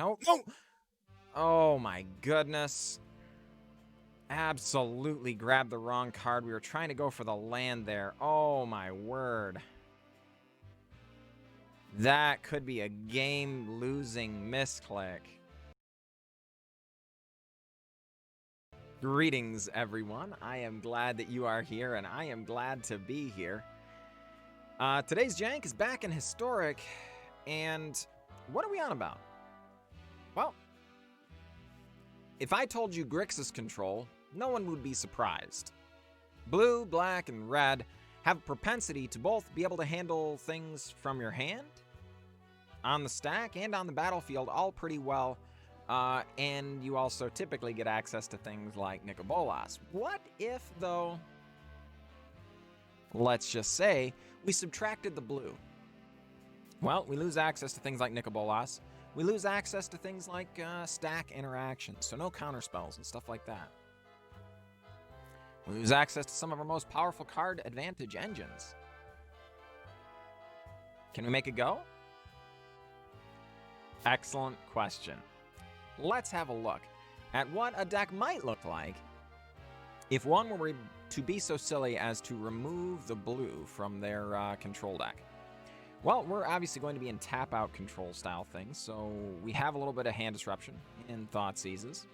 No, no! Oh my goodness. Absolutely grabbed the wrong card. We were trying to go for the land there. Oh my word. That could be a game-losing misclick. Greetings, everyone. I am glad that you are here, and I am glad to be here. Today's jank is back in Historic, and what are we on about? Well, if I told you Grixis control, no one would be surprised. Blue, black, and red have a propensity to both be able to handle things from your hand, on the stack, and on the battlefield all pretty well. And you also typically get access to things like Nikobolas. What if, though, let's just say, we subtracted the blue? Well, we lose access to things like Nikobolas. We lose access to things like stack interactions, so no counterspells and stuff like that. We lose access to some of our most powerful card advantage engines. Can we make it go? Excellent question. Let's have a look at what a deck might look like if one were to be so silly as to remove the blue from their control deck. Well, we're obviously going to be in tap-out control style things, so we have a little bit of hand disruption in Thoughtseizes.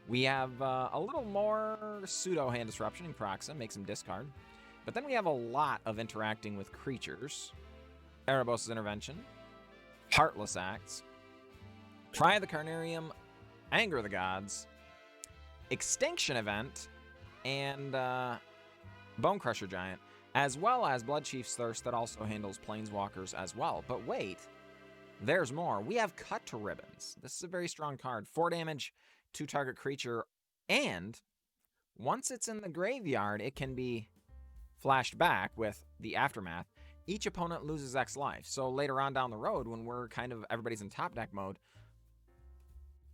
We have a little more pseudo hand disruption in Proxa, makes him discard. But then we have a lot of interacting with creatures. Erebos' Intervention, Heartless Acts, Try the Carnarium, Anger the Gods, Extinction Event, and Bone Crusher Giant, as well as Bloodchief's Thirst that also handles Planeswalkers as well. But wait, there's more. We have Cut to Ribbons. This is a very strong card. 4 damage to target creature, and once it's in the graveyard, it can be flashed back with the Aftermath. Each opponent loses X life. So later on down the road, when we're kind of everybody's in top deck mode,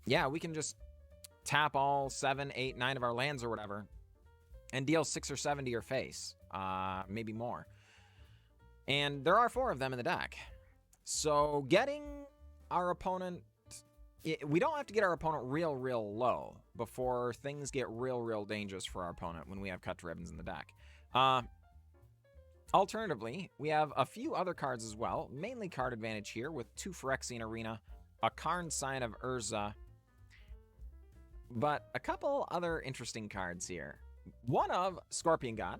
yeah, we can just tap all 7, 8, 9 of our lands or whatever and deal 6 or 7 to your face, maybe more. And there are 4 of them in the deck. So getting our opponent, we don't have to get our opponent real low before things get real dangerous for our opponent when we have Cut to Ribbons in the deck. Alternatively, we have a few other cards as well, mainly card advantage here with 2 Phyrexian Arena, a Karn Scion of Urza, but a couple other interesting cards here. One of Scorpion God.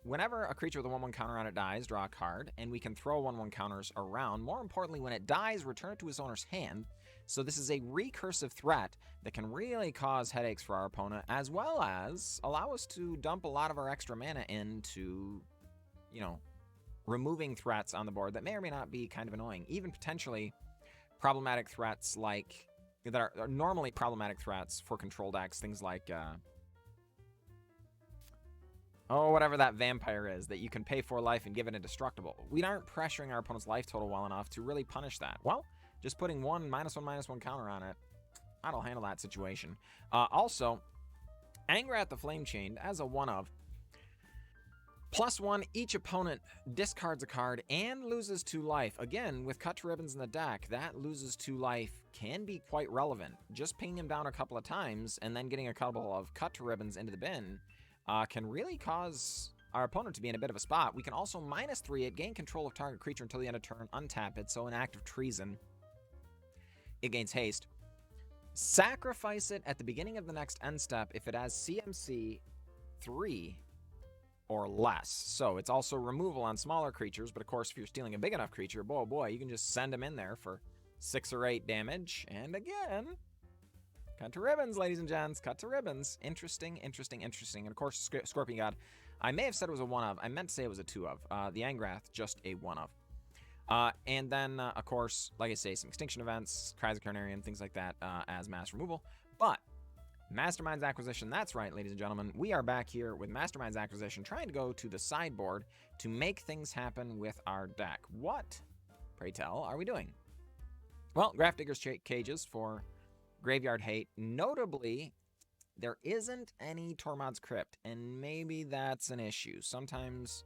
Whenever a creature with a 1/1 counter on it dies, draw a card, and we can throw 1/1 counters around. More importantly, when it dies, return it to its owner's hand. So this is a recursive threat that can really cause headaches for our opponent, as well as allow us to dump a lot of our extra mana into, you know, removing threats on the board that may or may not be kind of annoying. Even potentially problematic threats like, that are normally problematic threats for control decks, things like, whatever that vampire is that you can pay for life and give it indestructible. We aren't pressuring our opponent's life total well enough to really punish that. Well, just putting one -1/-1 counter on it, that'll handle that situation. Also, Angrath the Flame Chained as a 1/of. +1, each opponent discards a card and loses 2 life. Again, with Cut to Ribbons in the deck, that loses 2 life can be quite relevant. Just pinging him down a couple of times and then getting a couple of Cut to Ribbons into the bin can really cause our opponent to be in a bit of a spot. We can also -3 it, gain control of target creature until the end of turn, untap it, so an act of treason. It gains haste. Sacrifice it at the beginning of the next end step if it has CMC 3 or less. So it's also removal on smaller creatures, but of course if you're stealing a big enough creature, boy, you can just send them in there for 6 or 8 damage. And again, Cut to Ribbons, ladies and gents, Cut to Ribbons. Interesting. And of course, Scorpion God, I may have said it was a 1/of. I meant to say it was a 2/of. The Angrath, just a 1/of. And then, of course, like I say, some Extinction Events, Cries of Carnarium, things like that as mass removal. But Mastermind's Acquisition, that's right, ladies and gentlemen. We are back here with Mastermind's Acquisition, trying to go to the sideboard to make things happen with our deck. What, pray tell, are we doing? Well, Grafdigger's Cages for Graveyard Hate. Notably, there isn't any Tormod's Crypt, and maybe that's an issue. Sometimes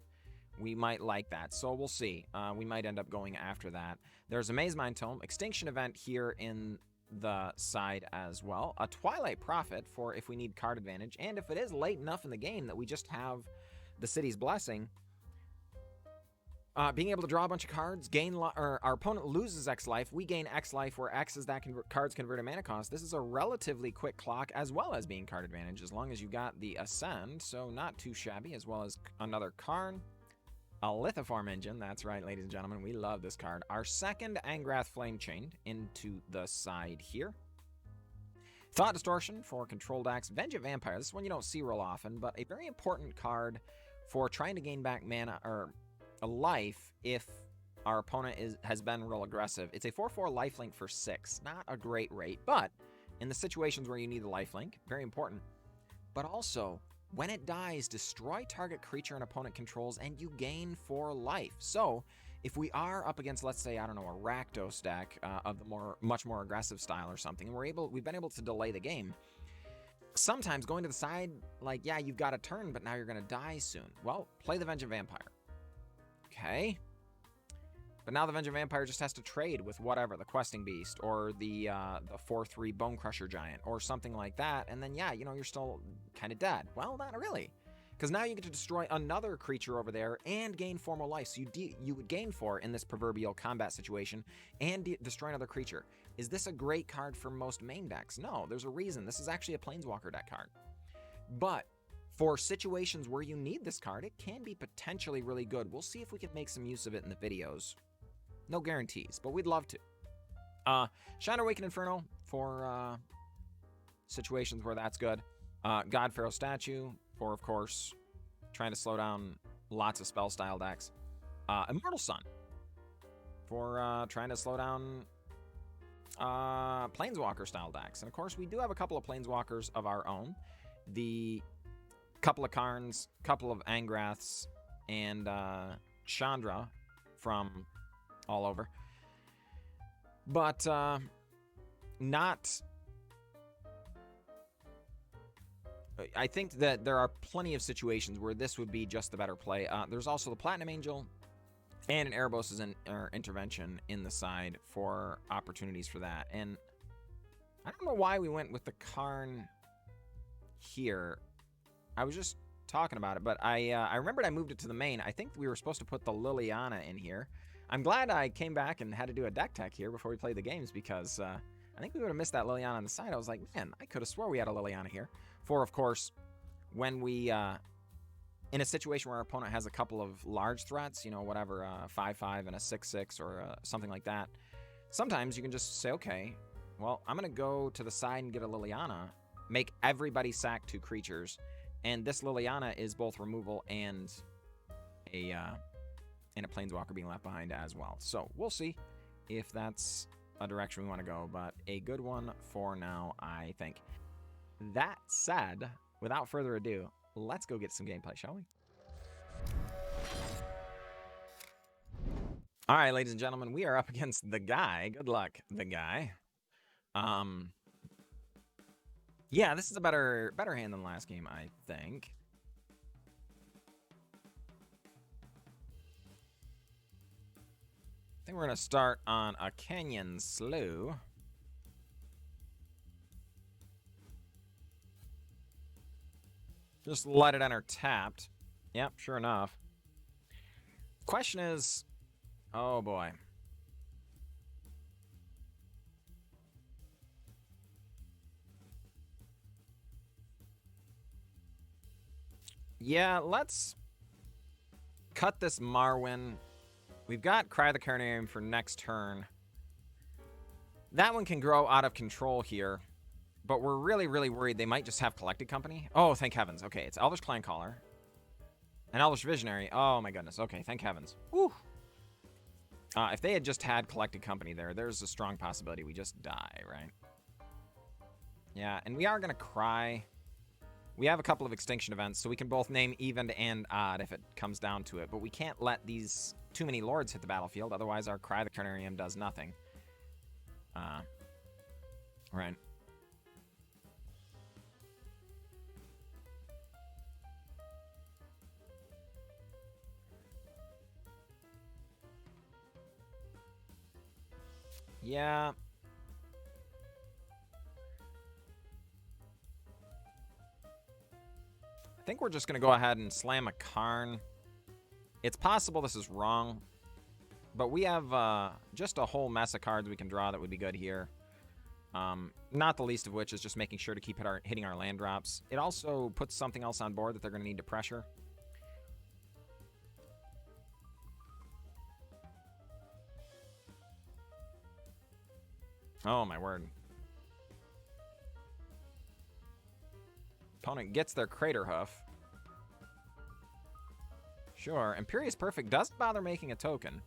we might like that, so we'll see. We might end up going after that. There's a Mazemind Tome, Extinction Event here in the side as well. A Twilight Prophet for if we need card advantage, and if it is late enough in the game that we just have the City's Blessing, being able to draw a bunch of cards, or our opponent loses X life, we gain X life, where X is that cards converted mana cost. This is a relatively quick clock, as well as being card advantage, as long as you got the Ascend, so not too shabby, as well as another Karn. A Lithoform Engine, that's right, ladies and gentlemen, we love this card. Our second Angrath Flame Chained into the side here. Thought Distortion for control decks. Vengeant Vampire, this is one you don't see real often, but a very important card for trying to gain back mana, or a life, if our opponent has been real aggressive. It's a 4/4 lifelink for 6. Not a great rate, but in the situations where you need the lifelink, very important. But also, when it dies, destroy target creature an opponent controls, and you gain 4 life. So, if we are up against, let's say, I don't know, a Rakdos deck of the much more aggressive style or something, and we've been able to delay the game, sometimes going to the side, like, yeah, you've got a turn, but now you're going to die soon. Well, play the Vengeant Vampire. Okay. But now the Vengeant Vampire just has to trade with whatever, the Questing Beast, or the 4/3 Bone Crusher Giant, or something like that, and then, yeah, you know, you're still kind of dead. Well, not really. Because now you get to destroy another creature over there and gain 4 more life. So you would gain 4 in this proverbial combat situation and destroy another creature. Is this a great card for most main decks? No, there's a reason. This is actually a Planeswalker deck card. But for situations where you need this card, it can be potentially really good. We'll see if we can make some use of it in the videos. No guarantees, but we'd love to. Shine Awaken Inferno for situations where that's good. God Pharaoh Statue for, of course, trying to slow down lots of spell style decks. Immortal Sun for trying to slow down Planeswalker style decks. And of course, we do have a couple of Planeswalkers of our own. The couple of Karns, couple of Angraths, and Chandra from all over. But not... I think that there are plenty of situations where this would be just the better play. There's also the Platinum Angel and an Erebos' intervention in the side for opportunities for that. And I don't know why we went with the Karn here. I was just talking about it, but I remembered I moved it to the main. I think we were supposed to put the Liliana in here. I'm glad I came back and had to do a deck tech here before we played the games, because I think we would have missed that Liliana on the side. I was like, man, I could have swore we had a Liliana here. For, of course, when we, in a situation where our opponent has a couple of large threats, you know, whatever, 5/5 and a 6/6 or something like that, sometimes you can just say, okay, well, I'm going to go to the side and get a Liliana, make everybody sack 2 creatures, and this Liliana is both removal and a Planeswalker being left behind as well. So we'll see if that's a direction we want to go, but a good one for now, I think. That said, without further ado, let's go get some gameplay, shall we? All right, ladies and gentlemen, we are up against the guy. Good luck, the guy. Yeah, this is a better hand than last game, I think. I think we're going to start on a Canyon Slough. Just let it enter tapped. Yep, sure enough. Question is, oh boy. Yeah, let's cut this Marwyn. We've got Cry the Carnarium for next turn. That one can grow out of control here. But we're really, really worried they might just have Collected Company. Oh, thank heavens. Okay, it's Elvish Clancaller. An Elvish Visionary. Oh, my goodness. Okay, thank heavens. Whew. If they had just had Collected Company there's a strong possibility we just die, right? Yeah, and we are going to cry. We have a couple of Extinction Events, so we can both name even and odd if it comes down to it. But we can't let these too many lords hit the battlefield, otherwise our Cry the Carnarium does nothing. Right. Yeah. think we're just going to go ahead and slam a Karn. It's possible this is wrong, but we have just a whole mess of cards we can draw that would be good here. Not the least of which is just making sure to keep hitting our land drops. It also puts something else on board that they're going to need to pressure. Oh, my word. Opponent gets their Crater Hoof. Sure, Imperious Perfect doesn't bother making a token.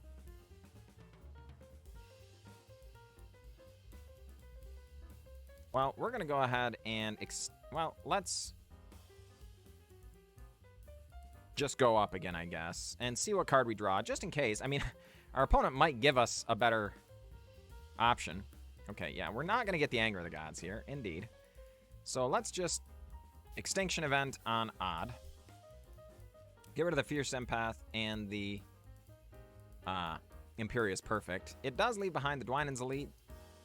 Well, we're going to go ahead and... well, let's just go up again, I guess, and see what card we draw, just in case. I mean, our opponent might give us a better option. Okay, yeah, we're not going to get the Anger of the Gods here, indeed. So let's just Extinction Event on Odd. Get rid of the Fierce Empath and the Imperious Perfect. It does leave behind the Dwynen's Elite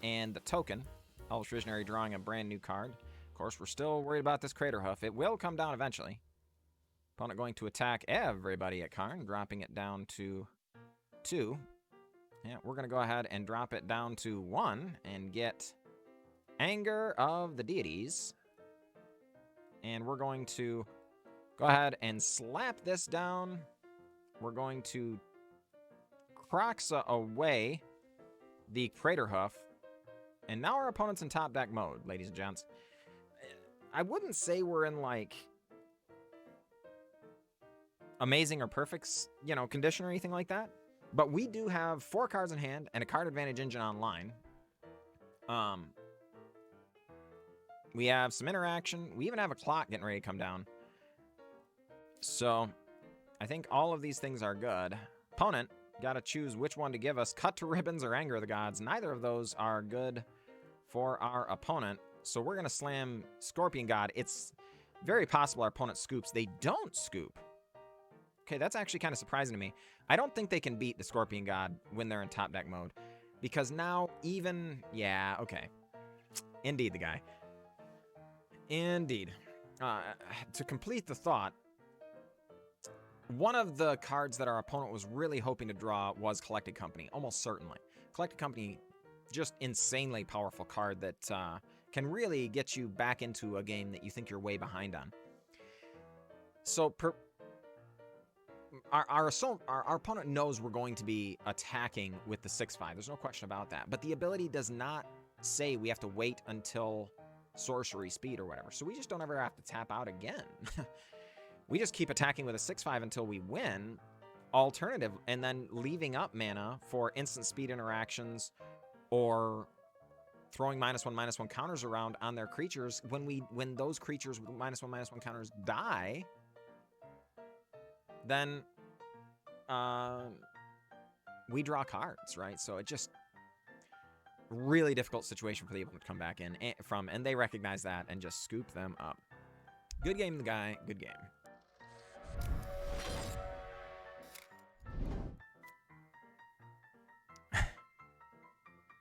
and the token. Elvish Visionary drawing a brand new card. Of course, we're still worried about this Crater Hoof. It will come down eventually. Opponent going to attack everybody at Karn, dropping it down to 2. Yeah, we're going to go ahead and drop it down to 1 and get Anger of the Deities. And we're going to go ahead and slap this down. We're going to Kroxa away the Crater Hoof. And now our opponent's in top deck mode, ladies and gents. I wouldn't say we're in, like, amazing or perfect, you know, condition or anything like that. But we do have 4 cards in hand and a card advantage engine online. We have some interaction. We even have a clock getting ready to come down. So, I think all of these things are good. Opponent, got to choose which one to give us. Cut to Ribbons or Anger of the Gods. Neither of those are good for our opponent. So we're going to slam Scorpion God. It's very possible our opponent scoops. They don't scoop. Okay, that's actually kind of surprising to me. I don't think they can beat the Scorpion God when they're in top deck mode. Because now even... yeah, okay. Indeed, the guy. Indeed. To complete the thought, one of the cards that our opponent was really hoping to draw was Collected Company, almost certainly. Collected Company, just insanely powerful card that can really get you back into a game that you think you're way behind on. So our opponent knows we're going to be attacking with the 6/5. There's no question about that. But the ability does not say we have to wait until sorcery speed or whatever. So we just don't ever have to tap out again. We just keep attacking with a 6/5 until we win. Alternative, and then leaving up mana for instant speed interactions or throwing -1/-1 counters around on their creatures. When those creatures with -1/-1 counters die, then we draw cards, right? So it just really difficult situation for the opponent to come back in from, and they recognize that and just scoop them up. Good game, the guy. Good game.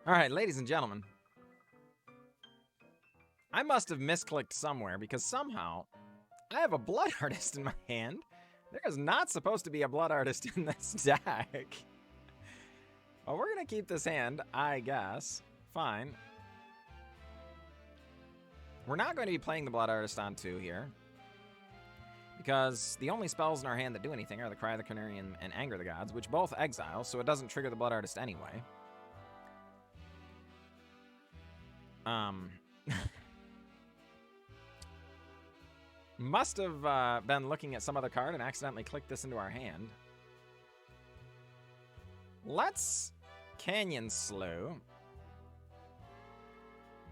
All right, ladies and gentlemen. I must have misclicked somewhere because somehow I have a Blood Artist in my hand. There is not supposed to be a Blood Artist in this deck. Well, we're going to keep this hand, I guess. Fine. We're not going to be playing the Blood Artist on 2 here, because the only spells in our hand that do anything are the Cry of the Carnarium and Anger of the Gods, which both exile, so it doesn't trigger the Blood Artist anyway. Must have been looking at some other card and accidentally clicked this into our hand. Let's Canyon Slough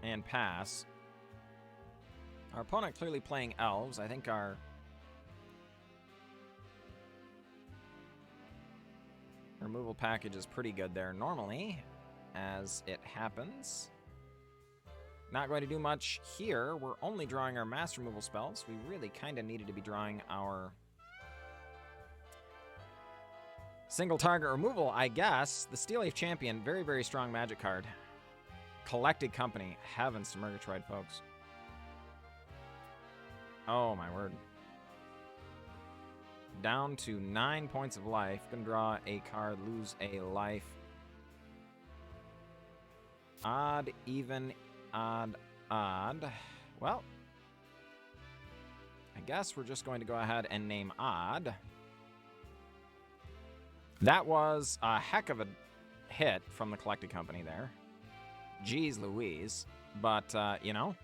and pass. Our opponent clearly playing elves. I think our removal package is pretty good there normally, as it happens. Not going to do much here. We're only drawing our mass removal spells. We really kind of needed to be drawing our single target removal, I guess. The Steel Leaf Champion, very, very strong Magic card. Collected Company. Heavens to Murgatroyd, folks. Oh, my word. Down to 9 points of life. Gonna draw a card, lose a life. Odd, even, odd, odd. Well, I guess we're just going to go ahead and name odd. That was a heck of a hit from the Collected Company there. Jeez Louise. But, you know,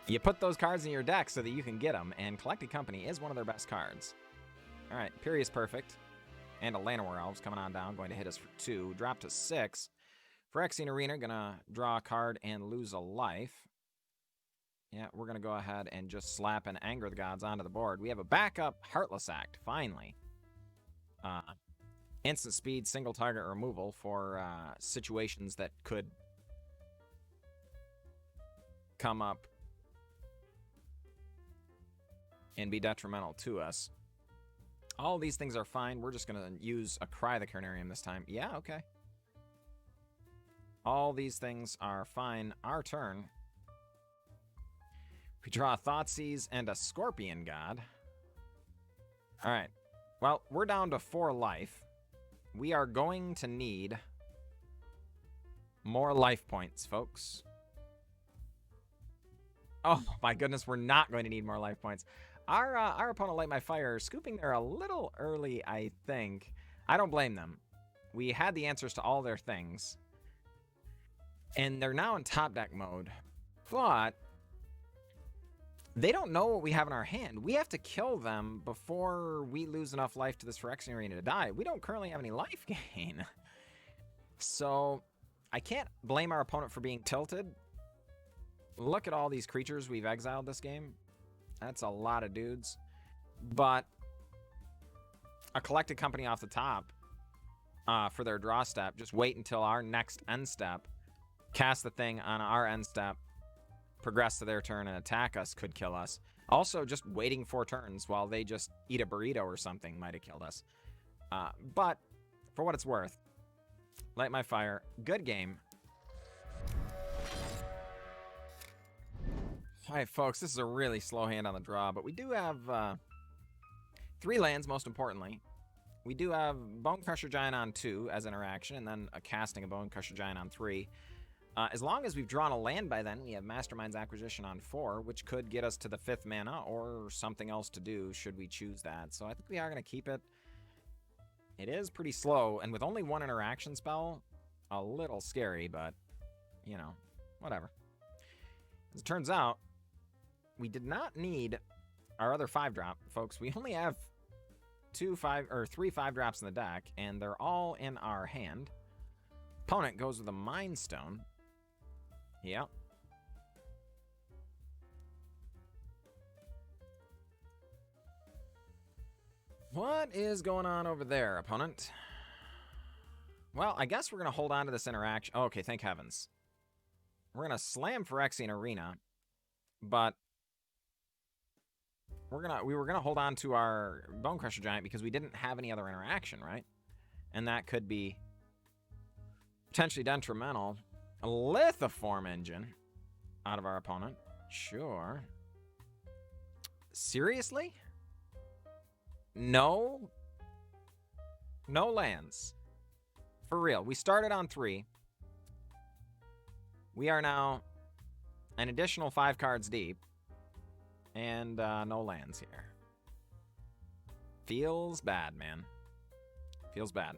you put those cards in your deck so that you can get them, and Collected Company is one of their best cards. All right, Perius Perfect. And a Llanowar Elves coming on down, going to hit us for 2. Drop to 6. Phyrexian Arena, gonna draw a card and lose a life. Yeah, we're gonna go ahead and just slap an Anger the Gods onto the board. We have a backup Heartless Act, finally. Instant speed, single target removal for situations that could come up and be detrimental to us. All these things are fine. We're just going to use a Cry the Carnarium this time. Yeah, okay. All these things are fine. Our turn. We draw a Thoughtseize and a Scorpion God. All right. Well, we're down to 4 life. We are going to need more life points, folks. Oh, my goodness, we're not going to need more life points. Our opponent, Light My Fire, scooping there a little early, I think. I don't blame them. We had the answers to all their things. And they're now in top deck mode. But they don't know what we have in our hand. We have to kill them before we lose enough life to this Phyrexian Arena to die. We don't currently have any life gain. So I can't blame our opponent for being tilted. Look at all these creatures we've exiled this game. That's a lot of dudes. But a Collected Company off the top for their draw step. Just wait until our next end step. Cast the thing on our end step. Progress to their turn and attack us could kill us. Also, just waiting 4 turns while they just eat a burrito or something might have killed us. But for what it's worth, Light My Fire, good game. All right, folks, this is a really slow hand on the draw, but we do have 3 lands, most importantly. We do have Bone Crusher Giant on 2 as interaction, and then a casting of Bone Crusher Giant on 3. As long as we've drawn a land by then, we have Mastermind's Acquisition on 4, which could get us to the 5th mana or something else to do should we choose that. So I think we are going to keep it. It is pretty slow, and with only 1 interaction spell, a little scary, but, you know, whatever. As it turns out, we did not need our other 5-drop, folks. We only have 3 5-drops in the deck, and they're all in our hand. Opponent goes with a Mind Stone. Yep. What is going on over there, opponent? Well, I guess we're going to hold on to this interaction. Oh, okay, thank heavens. We're going to slam Phyrexian Arena, but we were gonna hold on to our Bone Crusher Giant because we didn't have any other interaction, right? And that could be potentially detrimental. A Lithoform Engine out of our opponent. Sure. Seriously? No lands. For real. We started on 3. We are now an additional 5 cards deep. And no lands here. Feels bad, man. Feels bad.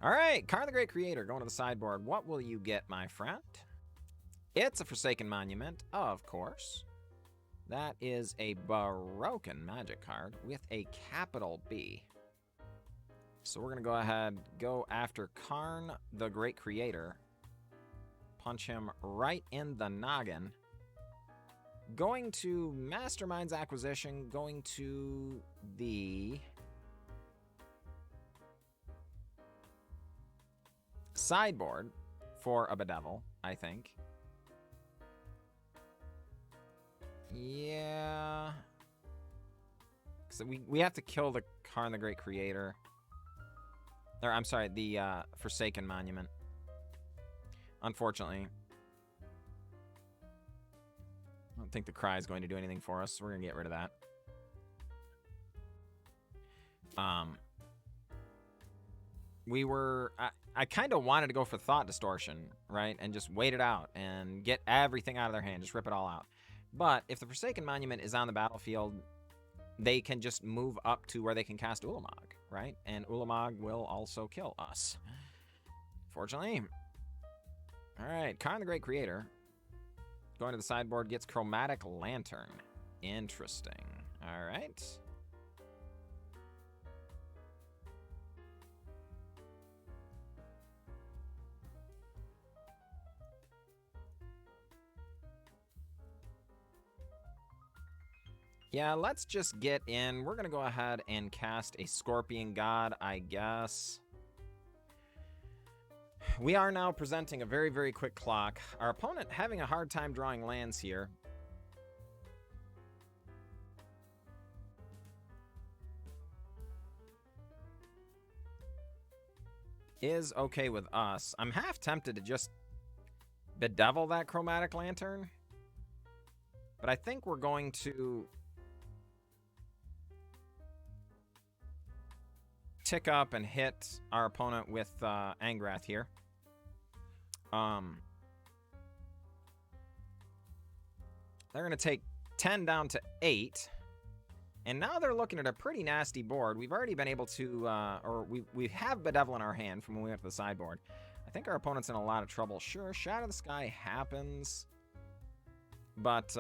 All right, Karn the Great Creator going to the sideboard. What will you get, my friend? It's a Forsaken Monument, of course. That is a broken Magic card with a capital B. So we're going to go ahead, go after Karn the Great Creator. Punch him right in the noggin. Going to Mastermind's Acquisition, going to the sideboard for a Bedevil, I think. Yeah. So we have to kill the Karn the Great Creator. Or, I'm sorry, the Forsaken Monument. Unfortunately. I don't think the Cry is going to do anything for us, so we're going to get rid of that. We were... I kind of wanted to go for Thought Distortion, right? And just wait it out and get everything out of their hand. Just rip it all out. But if the Forsaken Monument is on the battlefield, they can just move up to where they can cast Ulamog, right? And Ulamog will also kill us. Fortunately. Alright, Karn the Great Creator. Going to the sideboard, gets Chromatic Lantern. Interesting. Alright. Yeah, let's just get in. We're going to go ahead and cast a Scorpion God, I guess. We are now presenting a very, very quick clock. Our opponent having a hard time drawing lands here. Is okay with us. I'm half tempted to just bedevil that Chromatic Lantern. But I think we're going to tick up and hit our opponent with Angrath here. They're going to take 10 down to 8. And now they're looking at a pretty nasty board. We've already been able to, or we have Bedevil in our hand from when we went to the sideboard. I think our opponent's in a lot of trouble. Sure, Shadow of the Sky happens. But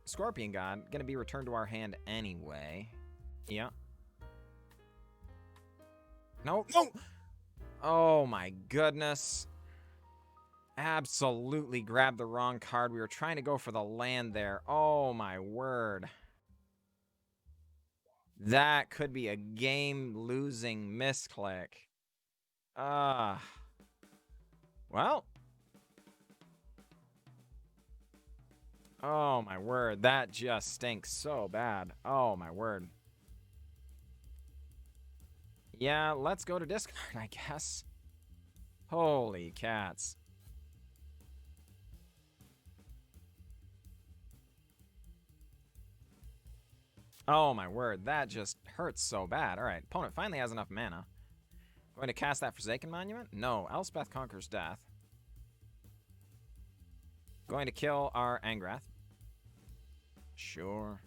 Scorpion God, going to be returned to our hand anyway. Yeah. No, no! Oh my goodness. Absolutely grabbed the wrong card. We were trying to go for the land there. Oh my word. That could be a game-losing misclick. Well. Oh my word. That just stinks so bad. Oh my word. Yeah, let's go to discard, I guess. Holy cats. Oh my word, that just hurts so bad. Alright, opponent finally has enough mana. Going to cast that Forsaken Monument? No, Elspeth Conquers Death. Going to kill our Angrath. Sure.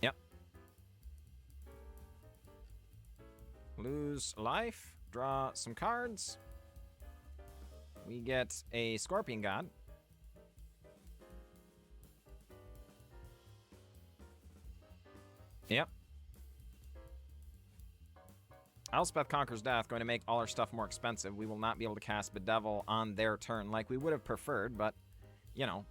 Yep. Lose life. Draw some cards. We get a Scorpion God. Yep. Elspeth Conquers Death, going to make all our stuff more expensive. We will not be able to cast Bedevil on their turn like we would have preferred, but, you know,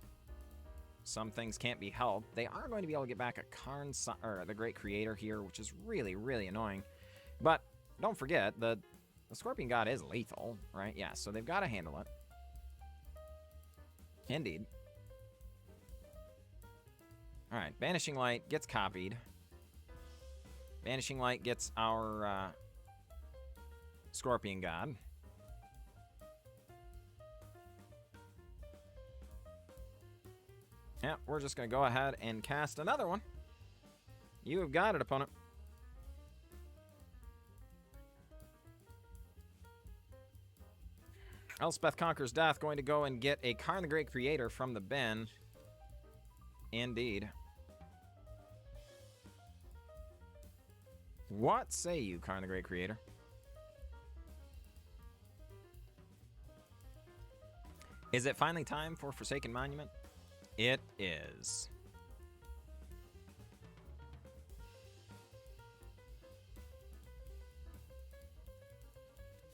some things can't be helped. They are going to be able to get back a Karn, or the Great Creator here, which is really, really annoying. But don't forget, the Scorpion God is lethal, right? Yeah, so they've got to handle it. Indeed. All right, Banishing Light gets copied. Banishing Light gets our Scorpion God. Yeah, we're just going to go ahead and cast another one. You have got it, opponent. Elspeth Conquers Death, going to go and get a Karn the Great Creator from the bin. Indeed. What say you, Karn the Great Creator? Is it finally time for Forsaken Monument? It is.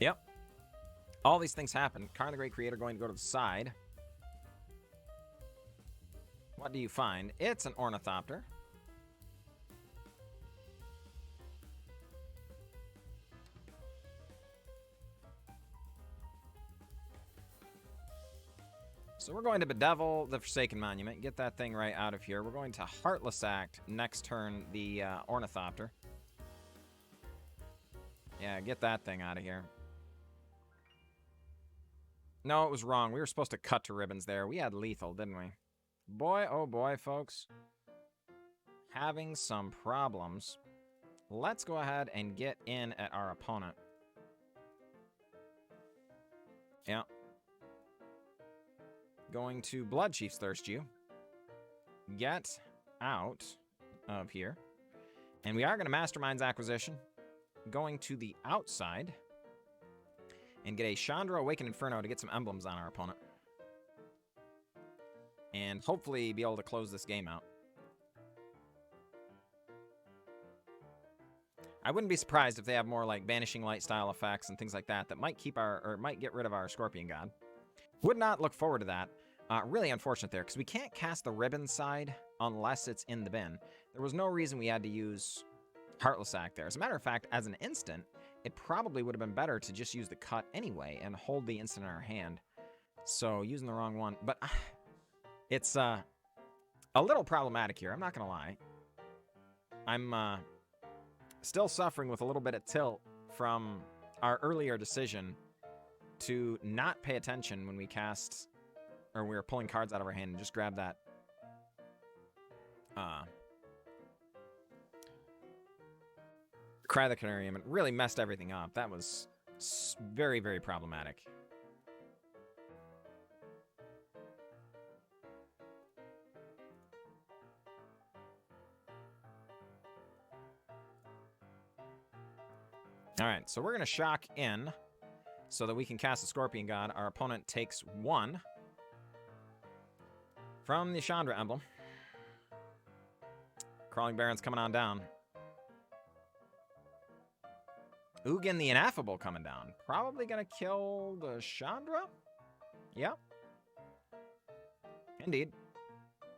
Yep. All these things happen. Karn the Great Creator going to go to the side. What do you find? It's an Ornithopter. So we're going to Bedevil the Forsaken Monument. Get that thing right out of here. We're going to Heartless Act next turn the Ornithopter. Yeah, get that thing out of here. No, it was wrong. We were supposed to cut to ribbons there. We had lethal, didn't we? Boy, oh boy, folks. Having some problems. Let's go ahead and get in at our opponent. Yeah. Going to Bloodchief's Thirst you. Get out of here. And we are going to Mastermind's Acquisition. Going to the outside. And get a Chandra Awakened Inferno to get some emblems on our opponent. And hopefully be able to close this game out. I wouldn't be surprised if they have more like Banishing Light style effects and things like that that might keep our, or might get rid of our Scorpion God. Would not look forward to that. Really unfortunate there, because we can't cast the ribbon side unless it's in the bin. There was no reason we had to use Heartless Act there. As a matter of fact, as an instant, it probably would have been better to just use the cut anyway and hold the instant in our hand. So, using the wrong one. But it's a little problematic here, I'm not going to lie. I'm still suffering with a little bit of tilt from our earlier decision to not pay attention when we cast, or we were pulling cards out of our hand and just grab that Cry the Carnarium, and really messed everything up. That was very, very problematic. Alright, so we're going to shock in so that we can cast the Scorpion God. Our opponent takes 1 from the Chandra emblem. Crawling Baron's coming on down. Ugin the Ineffable coming down. Probably going to kill the Chandra? Yep. Indeed.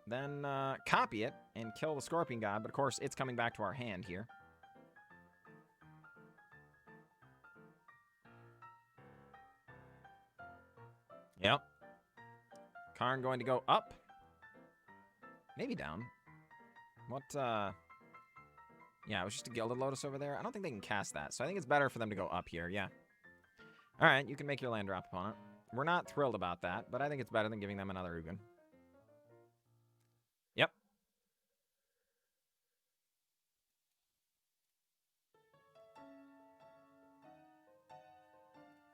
Then copy it and kill the Scorpion God, but of course it's coming back to our hand here. Yep. Karn going to go up. Maybe down. What, yeah, it was just a Gilded Lotus over there. I don't think they can cast that, so I think it's better for them to go up here, yeah. Alright, you can make your land drop opponent. We're not thrilled about that, but I think it's better than giving them another Ugin. Yep.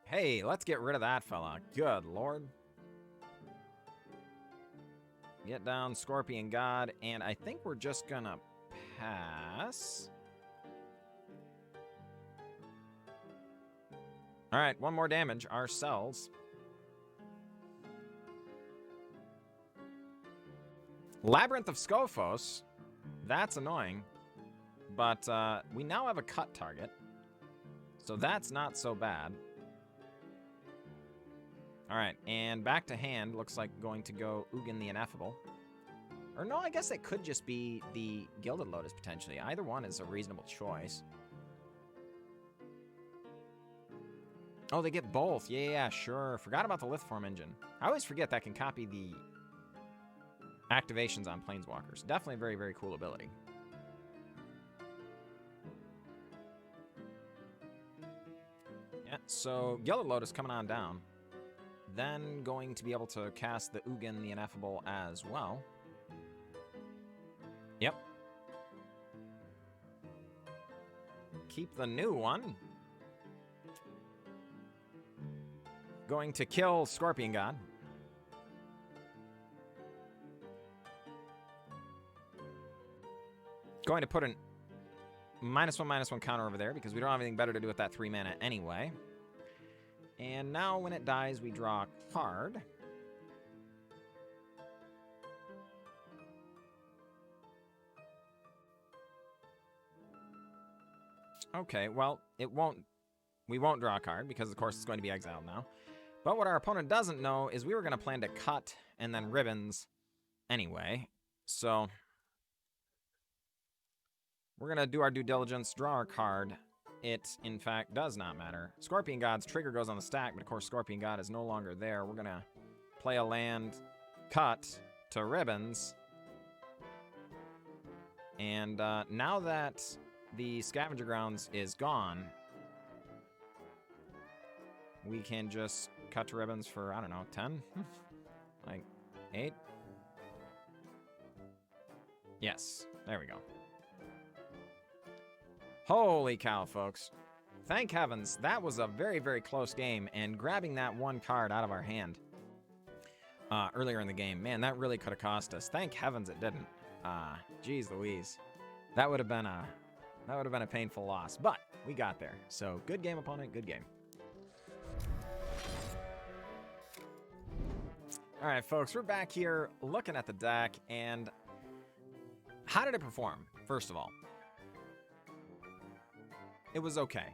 Hey, let's get rid of that fella. Good lord. Get down Scorpion God, and I think we're just gonna pass. Alright, 1 more damage ourselves. Labyrinth of Scophos. That's annoying. But we now have a cut target. So that's not so bad. Alright, and back to hand. Looks like going to go Ugin the Ineffable. Or no, I guess it could just be the Gilded Lotus, potentially. Either one is a reasonable choice. Oh, they get both. Yeah, sure. Forgot about the Lithform engine. I always forget that can copy the activations on Planeswalkers. Definitely a very, very cool ability. Yeah, so Gilded Lotus coming on down. Then going to be able to cast the Ugin the Ineffable as well. Yep. Keep the new one. Going to kill Scorpion God. Going to put an -1/-1 counter over there because we don't have anything better to do with that 3 mana anyway. And now when it dies, we draw a card. Okay, well, we won't draw a card because, of course, it's going to be exiled now. But what our opponent doesn't know is we were going to plan to cut and then ribbons anyway. So we're going to do our due diligence, draw our card. It, in fact, does not matter. Scorpion God's trigger goes on the stack, but of course Scorpion God is no longer there. We're going to play a land, cut to ribbons. And now that the Scavenger Grounds is gone, we can just cut to ribbons for, I don't know, 10? Like, 8? Yes, there we go. Holy cow, folks. Thank heavens, that was a very, very close game, and grabbing that one card out of our hand earlier in the game, man, that really could have cost us. Thank heavens it didn't. Geez Louise. That would have been a painful loss, but we got there. So, good game, opponent, good game. All right, folks, we're back here looking at the deck, and how did it perform, first of all? It was okay.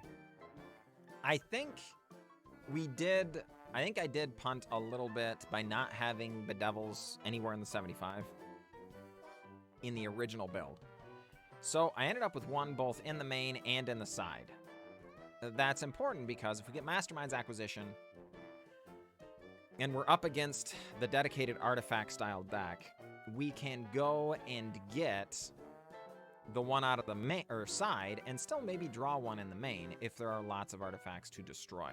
I think I did punt a little bit by not having Bedevils anywhere in the 75 in the original build. So I ended up with one both in the main and in the side. That's important because if we get Mastermind's Acquisition and we're up against the dedicated artifact style deck, we can go and get the one out of the main or side and still maybe draw one in the main if there are lots of artifacts to destroy.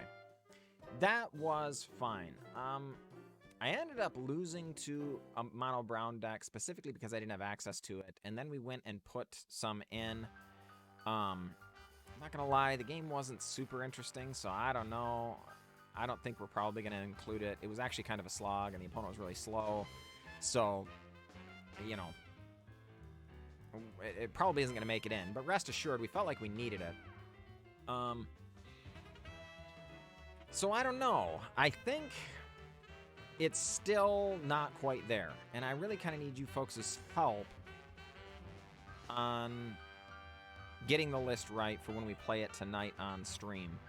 That was fine. I ended up losing to a mono brown deck specifically because I didn't have access to it, and then we went and put some in. I'm not gonna lie, the game wasn't super interesting, so I don't know. I don't think we're probably gonna include it. It was actually kind of a slog, and the opponent was really slow, so you know, it probably isn't gonna make it in. But rest assured, we felt like we needed it. So I don't know. I think it's still not quite there. And I really kind of need you folks' help on getting the list right for when we play it tonight on stream.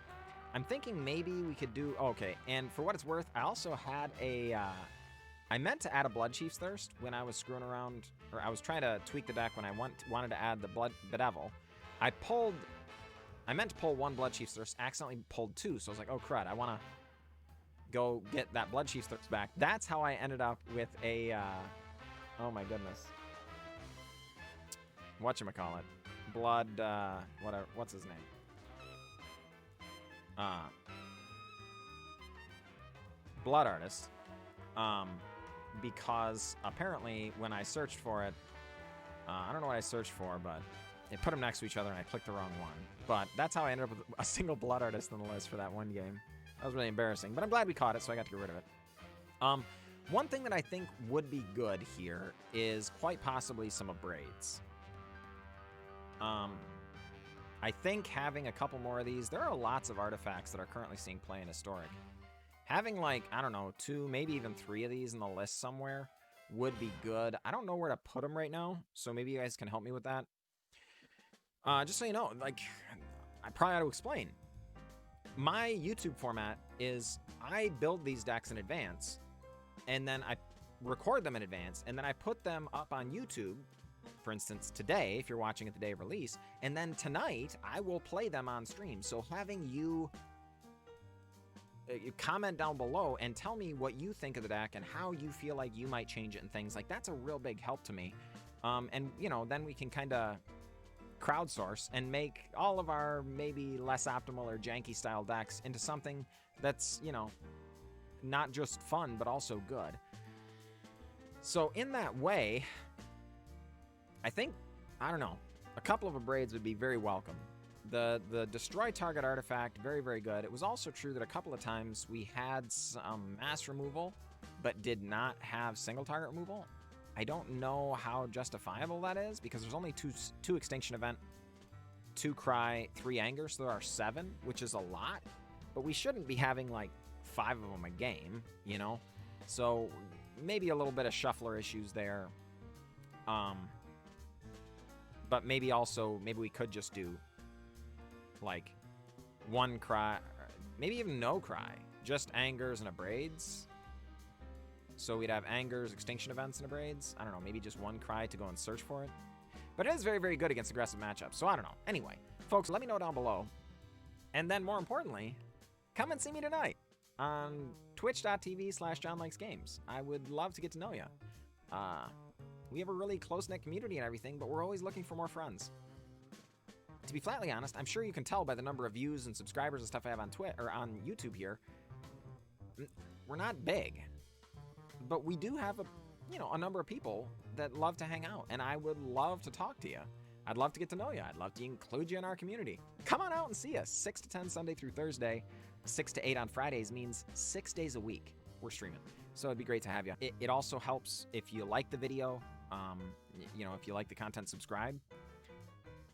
I'm thinking maybe we could do... Okay, and for what it's worth, I also had a... I meant to add a Bloodchief's Thirst when I was screwing around, or I was trying to tweak the deck when I wanted to add the Bedevil. I meant to pull one Bloodchief's Thirst, accidentally pulled two, so I was like, oh crud, I want to go get that Bloodchief's Thirst back. That's how I ended up with a, oh my goodness. Whatchamacallit? Blood, whatever, what's his name? Blood Artist. Because apparently when I searched for it, I don't know what I searched for, but it put them next to each other and I clicked the wrong one. But that's how I ended up with a single Blood Artist on the list for that one game. That was really embarrassing, but I'm glad we caught it, so I got to get rid of it. One thing that I think would be good here is quite possibly some Abrades. I think having a couple more of these, there are lots of artifacts that are currently seeing play in Historic. Having like, I don't know, 2, maybe even 3 of these in the list somewhere would be good. I don't know where to put them right now, so maybe you guys can help me with that. Just so you know, like, I probably ought to explain. My YouTube format is I build these decks in advance, and then I record them in advance, and then I put them up on YouTube, for instance, today, if you're watching it the day of release, and then tonight, I will play them on stream. So having you comment down below and tell me what you think of the deck and how you feel like you might change it and things like that's a real big help to me. And, you know, then we can kind of crowdsource and make all of our maybe less optimal or janky style decks into something that's, you know, not just fun, but also good. So in that way, I think, I don't know, a couple of Abrades would be very welcome. The destroy target artifact, very, very good. It was also true that a couple of times we had some mass removal, but did not have single target removal. I don't know how justifiable that is, because there's only two Extinction Event, 2 Cry, 3 Anger, so there are 7, which is a lot. But we shouldn't be having, like, 5 of them a game, you know? So maybe a little bit of shuffler issues there. But maybe also, maybe we could just do, like, 1 Cry, maybe even no Cry, just Angers and Abrades. So we'd have Angers, Extinction Events, and Abrades. I don't know, maybe just 1 Cry to go and search for it. But it is very, very good against aggressive matchups, so I don't know. Anyway, folks, let me know down below. And then, more importantly, come and see me tonight on twitch.tv/johnlikesgames. I would love to get to know you. We have a really close-knit community and everything, but we're always looking for more friends. To be flatly honest, I'm sure you can tell by the number of views and subscribers and stuff I have on Twitch or on YouTube here we're not big, but we do have a number of people that love to hang out, and I would love to talk to you. I'd love to get to know you. I'd love to include you in our community. Come on out and see us. 6 to 10 Sunday through Thursday, 6 to 8 on Fridays means 6 days a week we're streaming. So it'd be great to have you. It also helps if you like the video, if you like the content, subscribe.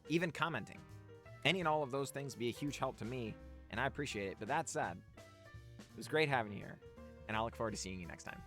Even commenting. Any and all of those things be a huge help to me, and I appreciate it. But that said, it was great having you here, and I look forward to seeing you next time.